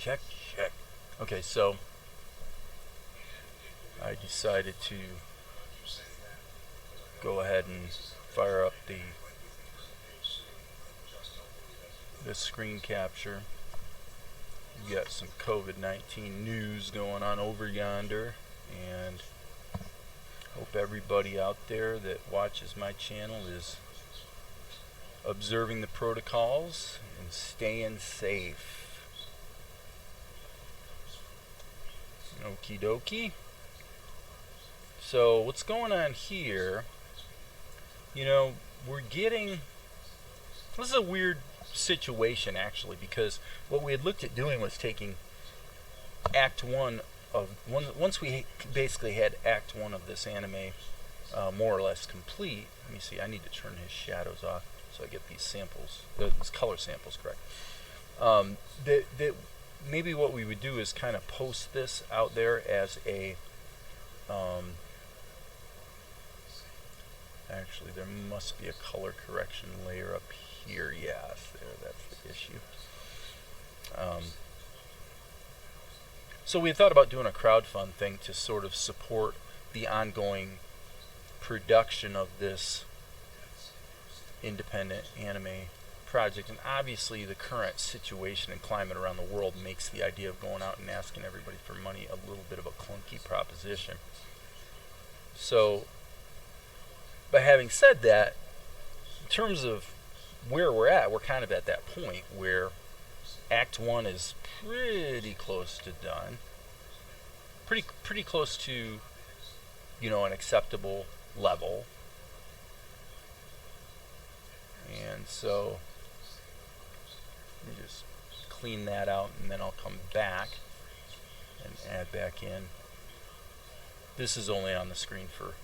check, check. Okay, so I decided to go ahead and fire up the screen capture. You got some COVID-19 news going on over yonder, and hope everybody out there that watches my channel is observing the protocols and staying safe. Okie dokie. So what's going on here, you know, we're getting, this is a weird situation actually, because what we had looked at doing was taking Act 1 of, once we basically had Act 1 of this anime more or less complete. Let me see, I need to turn his shadows off so I get these samples, these color samples correct. That maybe what we would do is kind of post this out there as a actually there must be a color correction layer up here. Yes, there, that's the issue. So we thought about doing a crowdfund thing to sort of support the ongoing production of this independent anime project, and obviously the current situation and climate around the world makes the idea of going out and asking everybody for money a little bit of a clunky proposition. So, but having said that, in terms of where we're at, we're kind of at that point where Act 1 is pretty close to done. Pretty close to, you know, an acceptable level. And so let me just clean that out, and then I'll come back and add back in. This is only on the screen for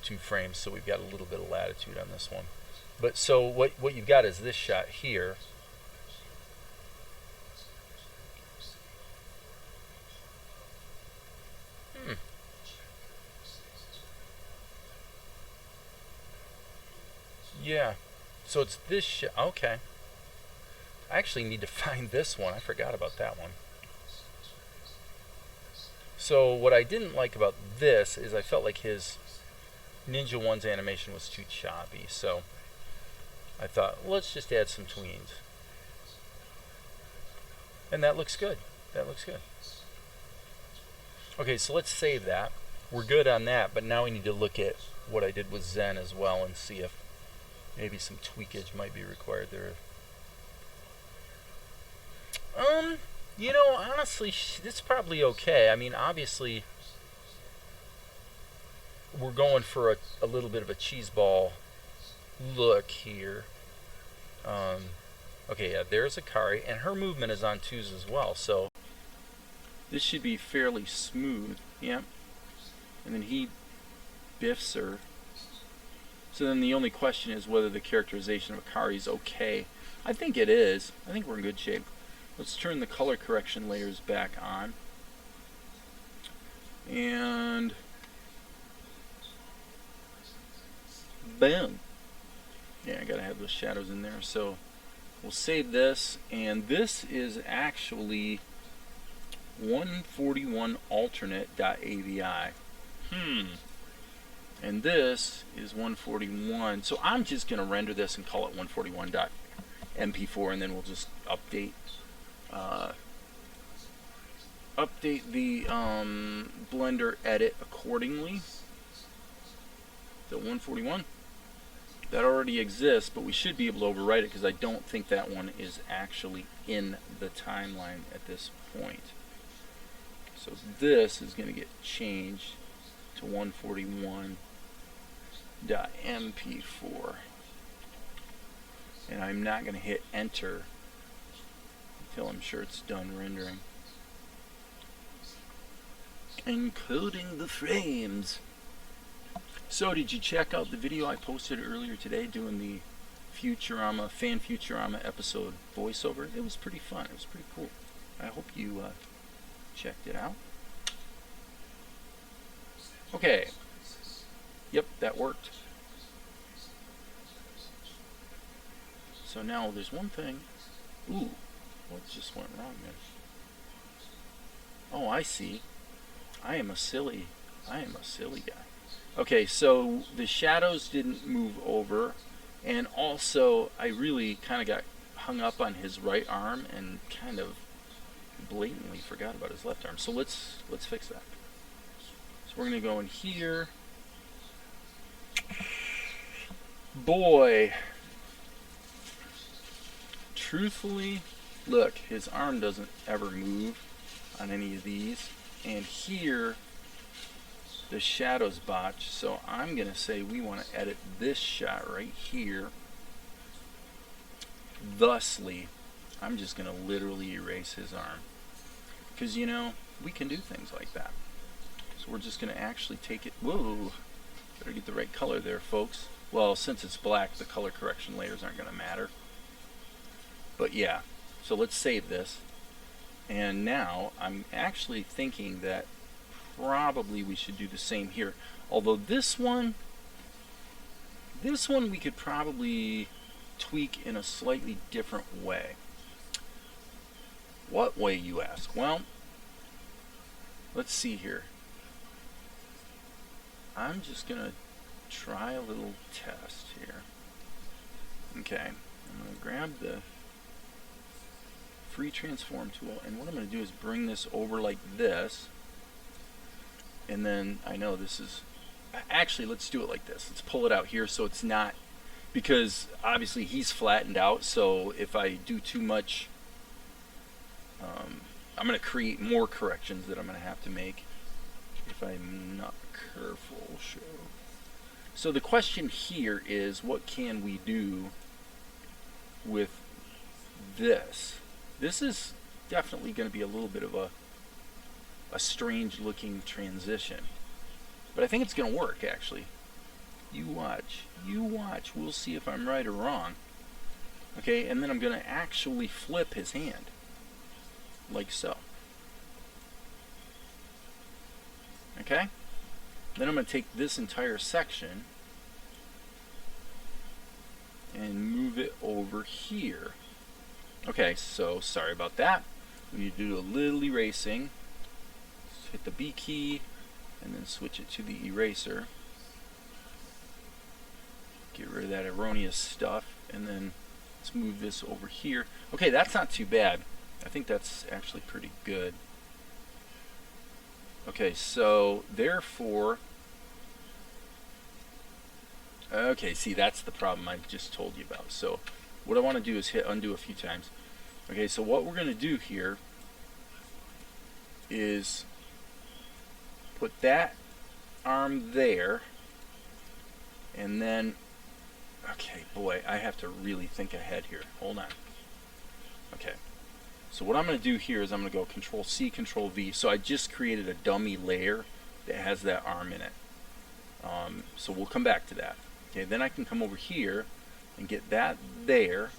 2 frames, so we've got a little bit of latitude on this one. But so what you've got is this shot here. Yeah. So it's this shot. Okay. I actually need to find this one. I forgot about that one. So what I didn't like about this is I felt like his Ninja 1's animation was too choppy. So I thought, let's just add some tweens. And that looks good. That looks good. Okay, so let's save that. We're good on that, but now we need to look at what I did with Zen as well and see if maybe some tweakage might be required there. You know, honestly, it's probably okay. I mean, obviously, we're going for a little bit of a cheeseball look here. Okay, yeah, there's Akari, and her movement is on 2s as well, so this should be fairly smooth. Yeah. And then he biffs her. So then the only question is whether the characterization of Akari is okay. I think it is. I think we're in good shape. Let's turn the color correction layers back on. And bam. Yeah, I gotta have those shadows in there. So we'll save this, and this is actually 141 alternate.avi. And this is 141. So I'm just going to render this and call it 141.mp4, and then we'll just update the Blender edit accordingly. The 141 that already exists, but we should be able to overwrite it because I don't think that one is actually in the timeline at this point. So this is going to get changed to 141.mp4, and I'm not going to hit enter until I'm sure it's done rendering. Encoding the frames. So did you check out the video I posted earlier today doing the Futurama, Fan Futurama episode voiceover? It was pretty fun. It was pretty cool. I hope you checked it out. Okay. Yep, that worked. So now there's one thing. Ooh, what just went wrong there? Oh, I see. I am a silly guy. Okay, so the shadows didn't move over, and also I really kind of got hung up on his right arm and kind of blatantly forgot about his left arm. So let's fix that. So we're going to go in here. Boy, truthfully, look, his arm doesn't ever move on any of these, and here the shadows botch, so I'm going to say we want to edit this shot right here. Thusly, I'm just going to literally erase his arm, because you know, we can do things like that. So we're just going to actually take it, whoa, better get the right color there, folks. Well, since it's black, the color correction layers aren't going to matter. But yeah, so let's save this. And now I'm actually thinking that probably we should do the same here. Although this one we could probably tweak in a slightly different way. What way, you ask? Well, let's see here. I'm just going to try a little test here. Okay, I'm going to grab the free transform tool, and what I'm going to do is bring this over like this, and then I know this is, actually let's do it like this. Let's pull it out here so it's not, because obviously he's flattened out, so if I do too much, I'm going to create more corrections that I'm going to have to make if I'm not careful. So the question here is, what can we do with this? This is definitely going to be a little bit of a strange looking transition, but I think it's going to work actually. You watch, we'll see if I'm right or wrong. Okay, and then I'm going to actually flip his hand like so. Okay, then I'm going to take this entire section and move it over here. Okay, so sorry about that. We need to do a little erasing. Just hit the B key and then switch it to the eraser. Get rid of that erroneous stuff, and then let's move this over here. Okay, that's not too bad. I think that's actually pretty good. Okay, so therefore, okay, see, that's the problem I just told you about. So what I want to do is hit undo a few times. Okay, so what we're going to do here is put that arm there, and then, okay, boy, I have to really think ahead here. Hold on. Okay, so what I'm going to do here is I'm going to go Control C, Control V. So I just created a dummy layer that has that arm in it. So we'll come back to that. Okay, then I can come over here and get that there.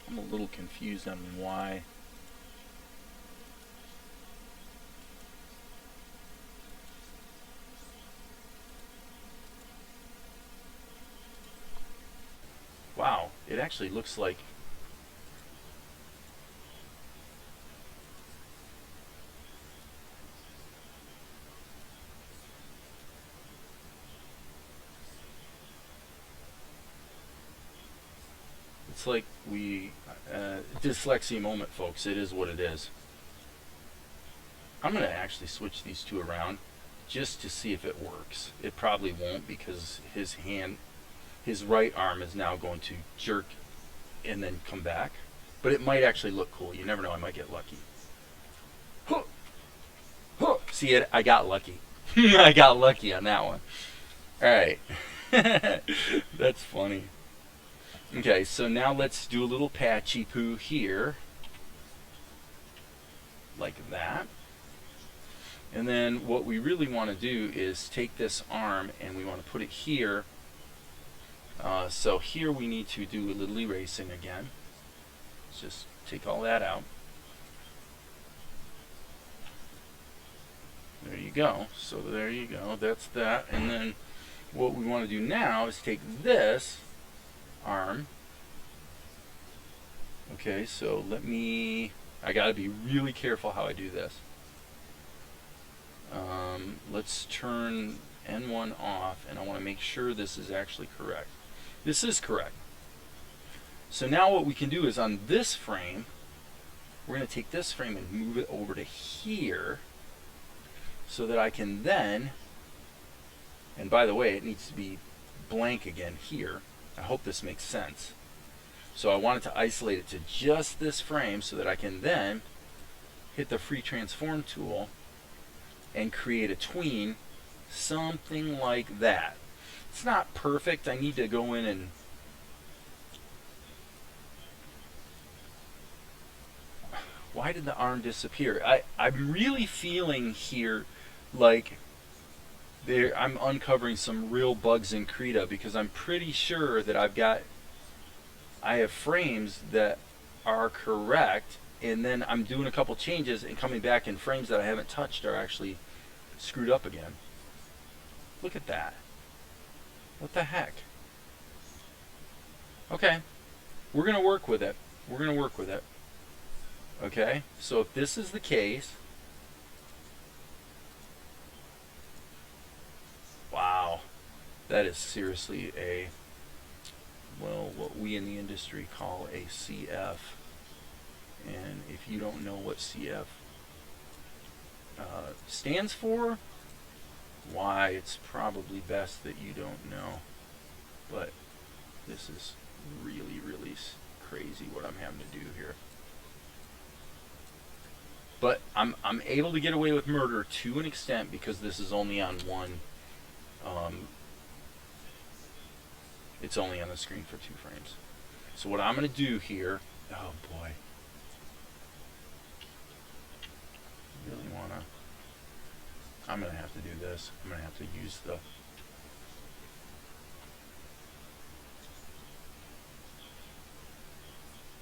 I'm a little confused on why. Wow, it actually looks like it's like we dyslexia moment, folks. It is what it is. I'm going to actually switch these two around just to see if it works. It probably won't, because his right arm is now going to jerk and then come back. But it might actually look cool. You never know. I might get lucky. See it? I got lucky. I got lucky on that one. All right. That's funny. Okay, so now let's do a little patchy poo here. Like that. And then what we really want to do is take this arm and we want to put it here. So here we need to do a little erasing again. Let's just take all that out. There you go. So there you go. That's that. And then what we want to do now is take this arm. Okay, so I got to be really careful how I do this. Let's turn N1 off, and I want to make sure this is actually correct. This is correct. So now what we can do is on this frame, we're going to take this frame and move it over to here so that I can then, and by the way, it needs to be blank again here. I hope this makes sense. So I wanted to isolate it to just this frame so that I can then hit the free transform tool and create a tween, something like that. It's not perfect. I need to go in and why did the arm disappear? I'm really feeling here like I'm uncovering some real bugs in KRITA, because I'm pretty sure that I have frames that are correct, and then I'm doing a couple changes and coming back, and frames that I haven't touched are actually screwed up again. Look at that. What the heck? Okay, we're going to work with it. We're going to work with it. Okay, so if this is the case, wow, that is seriously what we in the industry call a CF. And if you don't know what CF stands for, why, it's probably best that you don't know. But this is really, really crazy what I'm having to do here. But I'm able to get away with murder to an extent because this is only on one. It's only on the screen for 2 frames. So what I'm going to do here, oh boy, really want to, I'm going to have to do this. I'm going to have to use the,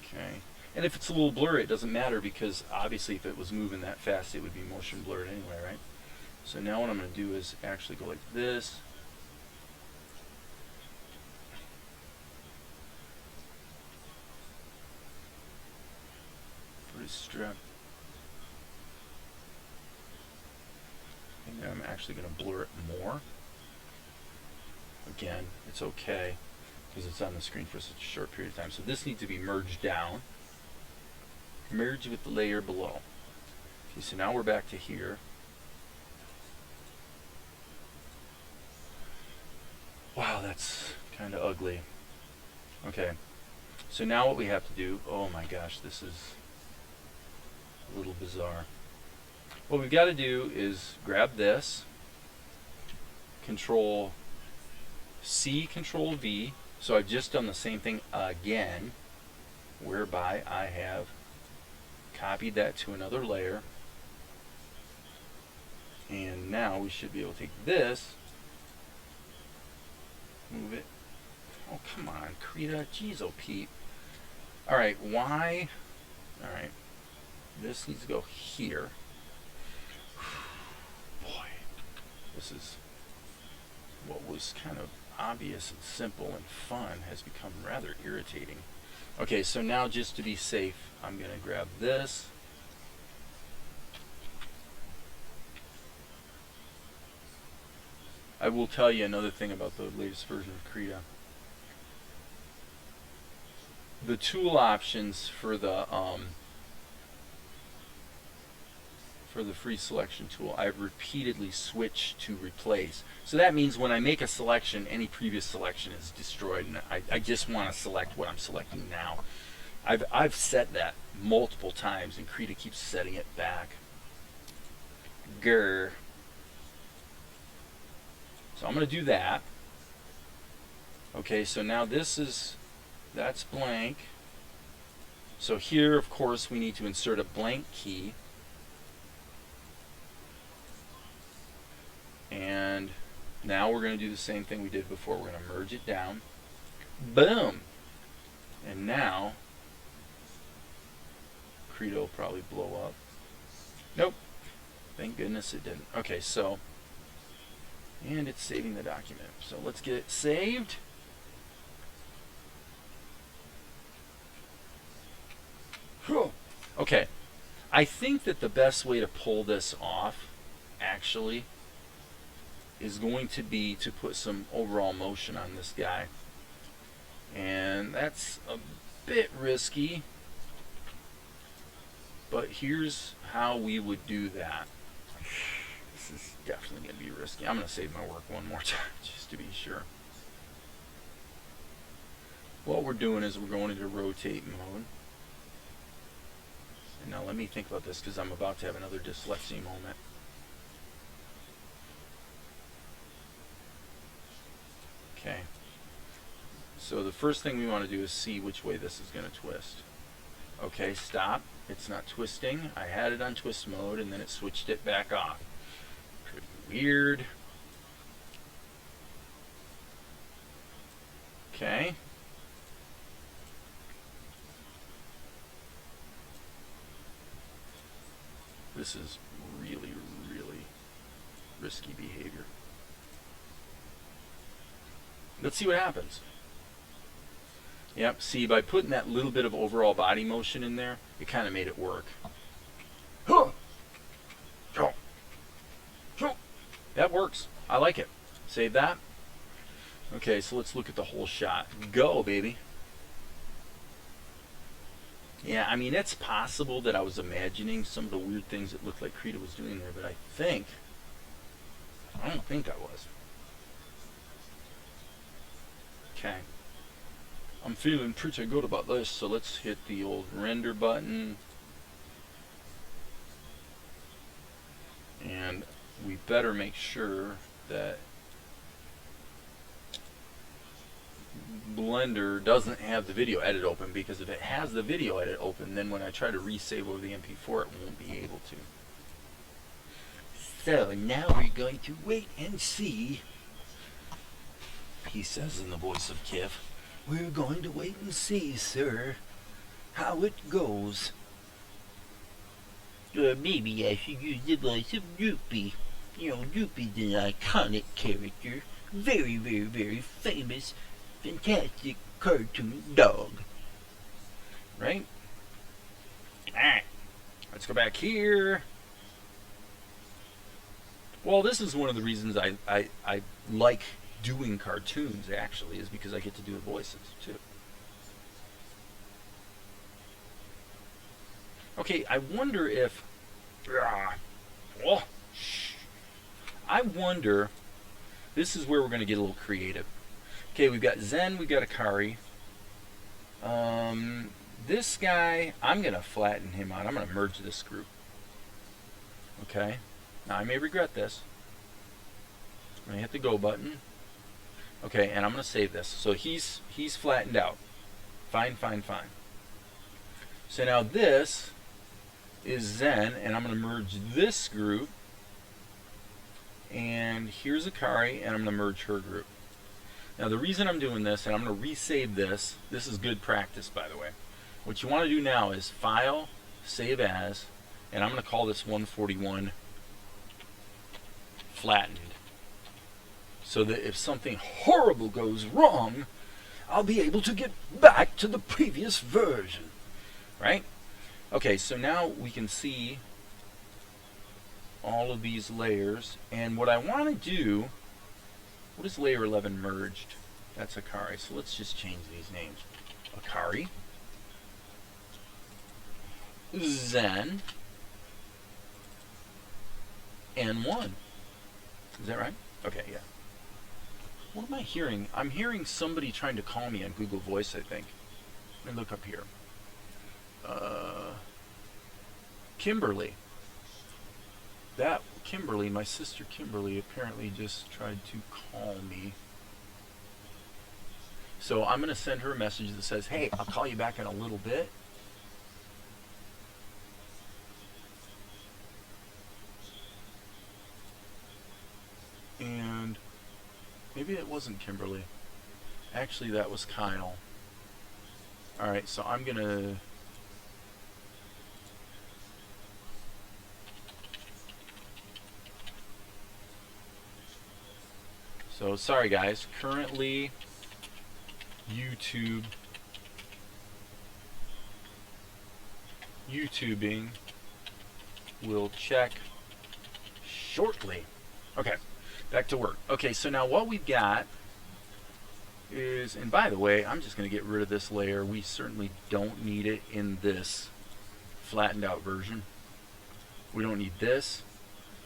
okay. And if it's a little blurry, it doesn't matter, because obviously if it was moving that fast, it would be motion blurred anyway, right? So now what I'm going to do is actually go like this. Put a strip. And then I'm actually going to blur it more. Again, it's okay because it's on the screen for such a short period of time. So this needs to be merged down. Merge with the layer below. Okay, so now we're back to here. Wow, that's kind of ugly. Okay, so now what we have to do, oh my gosh, this is a little bizarre. What we've got to do is grab this, Control C, Control V. So I've just done the same thing again, whereby I have copied that to another layer, and now we should be able to take this, move it, oh come on KRITA, jeez oh Pete. Alright, why, alright, this needs to go here. Boy, this is what was kind of obvious and simple and fun has become rather irritating. Okay, so now just to be safe, I'm going to grab this. I will tell you another thing about the latest version of KRITA. The tool options for the free selection tool, I've repeatedly switched to replace. So that means when I make a selection, any previous selection is destroyed, and I just want to select what I'm selecting now. I've set that multiple times, and KRITA keeps setting it back. Grr. So I'm going to do that. Okay, so now that's blank. So here, of course, we need to insert a blank key. And now we're going to do the same thing we did before. We're going to merge it down. Boom! And now KRITA will probably blow up. Nope. Thank goodness it didn't. Okay, so And it's saving the document. So let's get it saved. Okay. I think that the best way to pull this off, actually, is going to be to put some overall motion on this guy. And that's a bit risky, but here's how we would do that. This is definitely going to be risky. I'm going to save my work one more time just to be sure. What we're doing is we're going into rotate mode. And now let me think about this because I'm about to have another dyslexia moment. Okay. So the first thing we want to do is see which way this is going to twist. Okay, stop. It's not twisting. I had it on twist mode and then it switched it back off. Pretty weird. Okay. This is really, really risky behavior. Let's see what happens. Yep, see, by putting that little bit of overall body motion in there, it kind of made it work. That works. I like it. Save that. Okay, so let's look at the whole shot. Go, baby. Yeah, I mean, it's possible that I was imagining some of the weird things that looked like KRITA was doing there, but I don't think I was. Okay. I'm feeling pretty good about this, so let's hit the old render button. And we better make sure that Blender doesn't have the video edit open, because if it has the video edit open, then when I try to resave over the MP4, it won't be able to. So now we're going to wait and see, he says in the voice of Kiv. We're going to wait and see, sir, how it goes. Or maybe I should use the voice of Droopy. You know, Droopy's an iconic character. Very, very, very famous, fantastic cartoon dog. Right? Alright. Let's go back here. Well, this is one of the reasons I like doing cartoons, actually, is because I get to do the voices, too. Okay, I wonder if... I wonder... This is where we're going to get a little creative. Okay, we've got Zen, we've got Akari. This guy, I'm going to flatten him out. I'm going to merge this group. Okay? Now, I may regret this. I'm going to hit the go button. Okay, and I'm going to save this. So he's flattened out. Fine, fine, fine. So now this is Zen, and I'm going to merge this group. And here's Akari, and I'm going to merge her group. Now the reason I'm doing this, and I'm going to resave this, this is good practice, by the way. What you want to do now is File, Save As, and I'm going to call this 141 Flattened. So that if something horrible goes wrong, I'll be able to get back to the previous version. Right? Okay, so now we can see all of these layers. And what I want to do, what is layer 11 merged? That's Akari. So let's just change these names. Akari. Zen. And 1. Is that right? Okay, yeah. What am I hearing? I'm hearing somebody trying to call me on Google Voice, I think. Let me look up here. Kimberly. That Kimberly, my sister Kimberly, apparently just tried to call me. So I'm going to send her a message that says, hey, I'll call you back in a little bit. And maybe it wasn't Kimberly. Actually, that was Kyle. Alright, so I'm going to... So sorry guys, currently YouTubing will check shortly. Okay, back to work. Okay, so now what we've got is, and by the way, I'm just going to get rid of this layer. We certainly don't need it in this flattened out version. We don't need this.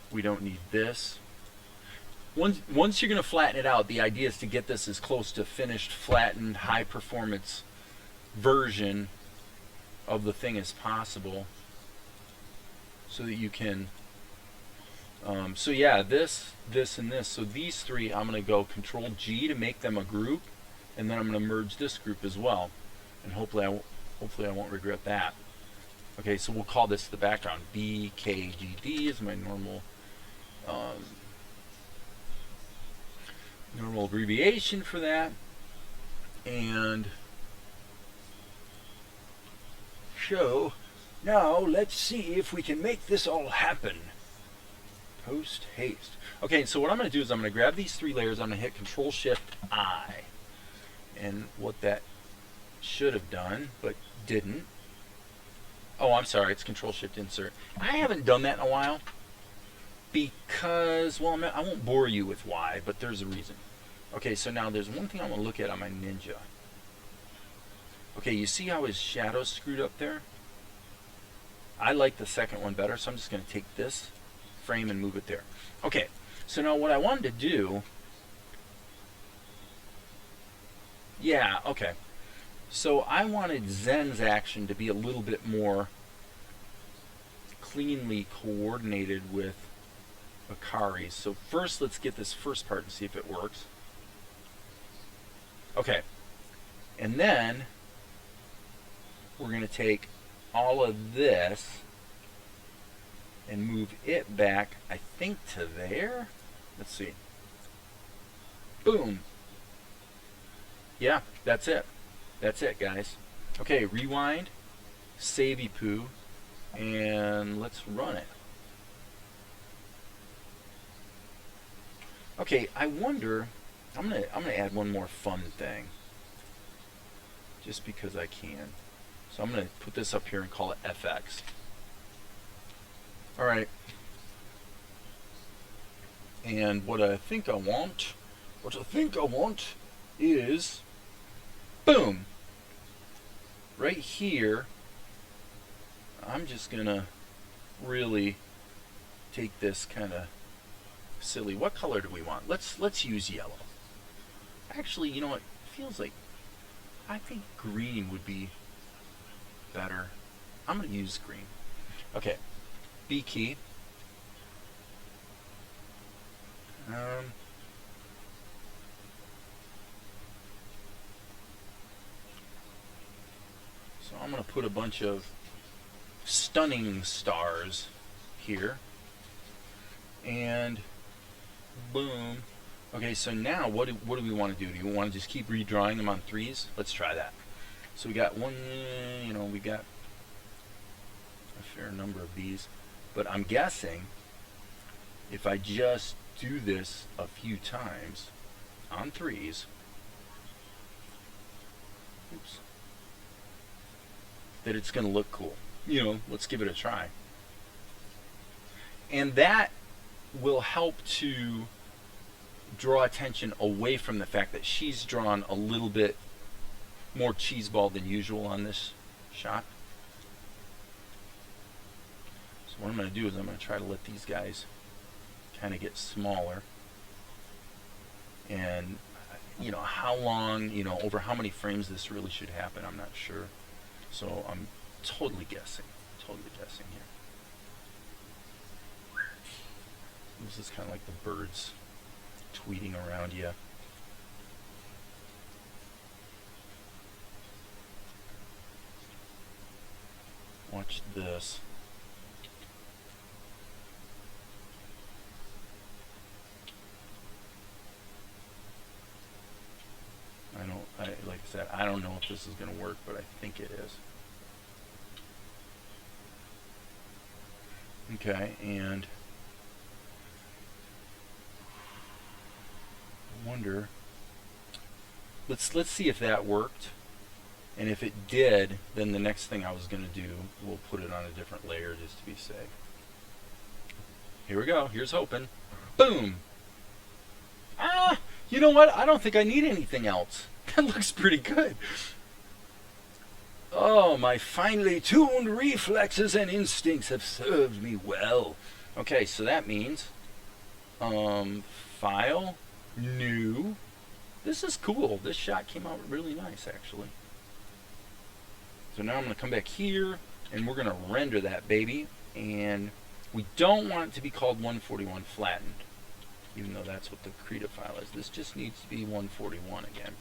We don't need this. Once you're going to flatten it out, the idea is to get this as close to finished, flattened, high performance version of the thing as possible, so that you can so yeah, this, and this. So these three, I'm going to go Control G to make them a group, and then I'm going to merge this group as well, and hopefully I won't regret that. Okay, so we'll call this the background. BKGD is my normal normal abbreviation for that. And so now let's see if we can make this all happen. Post haste. Okay, so what I'm going to do is I'm going to grab these three layers. I'm going to hit Control Shift I, and what that should have done but didn't. Oh, I'm sorry, it's Control Shift Insert. I haven't done that in a while because, well, I won't bore you with why, but there's a reason. Okay, so now there's one thing I want to look at on my Ninja. Okay, you see how his shadow's screwed up there? I like the second one better, so I'm just going to take this frame and move it there. Okay, so now what I wanted to do, yeah, okay. So I wanted Zen's action to be a little bit more cleanly coordinated with Akari's. So first, let's get this first part and see if it works. Okay, and then we're going to take all of this and move it back, I think, to there. Let's see. Boom. Yeah, that's it. That's it, guys. Okay, rewind, savey poo, and let's run it. Okay, I wonder, I'm gonna add one more fun thing, just because I can. So I'm gonna put this up here and call it FX. All right. And what I think I want is, boom. Right here, I'm just gonna really take this kind of silly. What color do we want? Let's use yellow. Actually, you know what? It feels like, I think green would be better. I'm gonna use green. Okay, B key. So I'm going to put a bunch of stunning stars here. And boom. Okay, so now what do we want to do? Do you want to just keep redrawing them on threes? Let's try that. So we got one, you know, we got a fair number of these. But I'm guessing if I just do this a few times on threes, oops, that it's going to look cool. You know, let's give it a try. And that will help to draw attention away from the fact that she's drawn a little bit more cheeseball than usual on this shot. So what I'm going to do is I'm going to try to let these guys kind of get smaller. And, you know, how long, you know, over how many frames this really should happen, I'm not sure. So I'm totally guessing here. This is kind of like the birds tweeting around you. Watch this. Like I said, I don't know if this is going to work, but I think it is. Okay, and wonder. Let's see if that worked. And if it did, then the next thing I was going to do, we'll put it on a different layer just to be safe. Here we go. Here's hoping. Boom. Ah, you know what? I don't think I need anything else. That looks pretty good. Oh, my finely tuned reflexes and instincts have served me well. Okay, so that means file, new. This is cool. This shot came out really nice, actually. So now I'm going to come back here, and we're going to render that baby. And we don't want it to be called 141 flattened, even though that's what the KRITA file is. This just needs to be 141 again.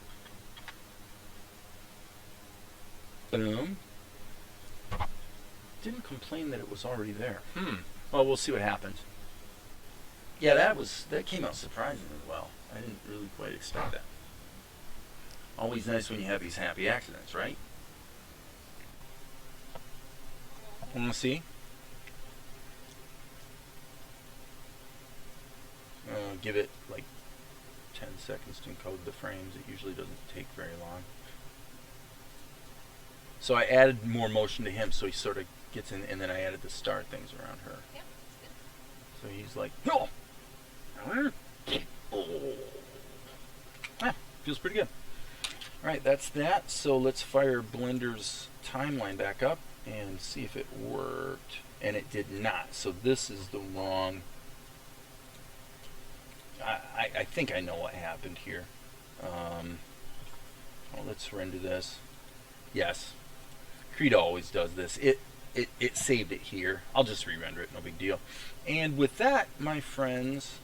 Boom. Didn't complain that it was already there. Well, we'll see what happens. Yeah, that came out surprisingly well. I didn't really quite expect that. Always nice when you have these happy accidents, right? Want to see? Give it like 10 seconds to encode the frames. It usually doesn't take very long. So I added more motion to him, so he sort of gets in, and then I added the star things around her. Yep, so he's like, oh, feels pretty good. All right, that's that. So let's fire Blender's timeline back up and see if it worked. And it did not. So this is the wrong. I think I know what happened here. Well, let's render this. Yes. KRITA always does this. It saved it here. I'll just re-render it, no big deal. And with that, my friends,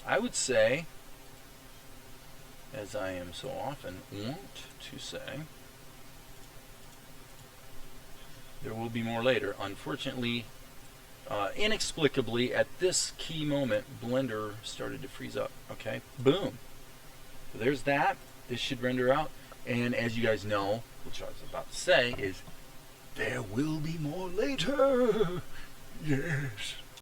I would say, as I am so often wont to say, there will be more later. Unfortunately, inexplicably, at this key moment, Blender started to freeze up. Okay, boom. So there's that. This should render out. And as you guys know, which I was about to say, is there will be more later. Yes.